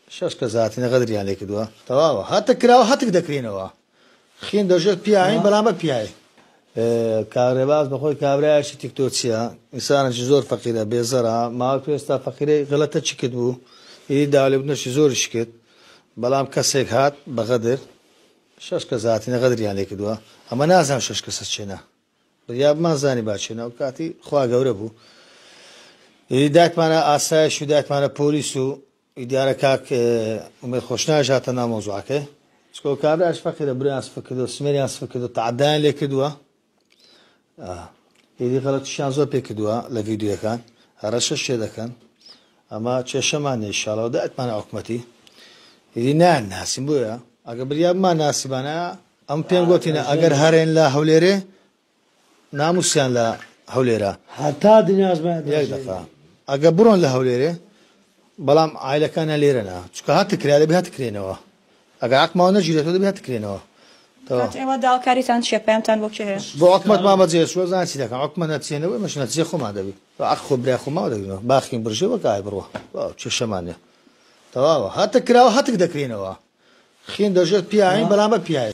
شش كزاتي نقدر يعني كدوا تمام حتى كراو حتى دكرينوا خين دوجت بيعين بلا ما بيعي كهرباز بخوي كهرباء تيك توتشيا انسان زور فقيره بيزرع ما كيستا فقيره غلطه تشكدبو يدالي بنش زور شكت بلام كسيك هات بغدر شش كزاتي نقدر يعني كدوا اما نازم شش كسچنا برياب ما زاني باشنا وكاتي خوا غوربو هدایت معنا آسایش هدایت معنا پلیسو اداره کاک امید خوشنا جات نام موضوع که شكو كابراش فكر برياس فكر سميرياس فكر تعدان لك دوا يدي غلط شانزو بك دوا لفيديو كان هرش الشيء كان اما تشمعني ان شاء الله ودات معنا حكمتي يدي نان ناس بويا اگر برياب ما ناس بنا ام بينغوتينا اگر هرين لا حوليره ناموسيان لا حوليره حتى دنياز ما يدفع اگر برون لا حوليره بلام عائله كان ليرنا چكو هات كرياده بها تكرينوا اگر حق ما نجي له بها تكرينوا كانت ايما دال كاريتان شيبامتان بوكشه بو حكمت ما بزي شو زان سيدك حكمت نتسينه مش نتسي خو ما دبي اخو بري خو ما دبي باخين برجي وقاي بروا تش شمانه تمام هات كراو هات دكرينوا خين دوجت بيعين بلا ما بيعين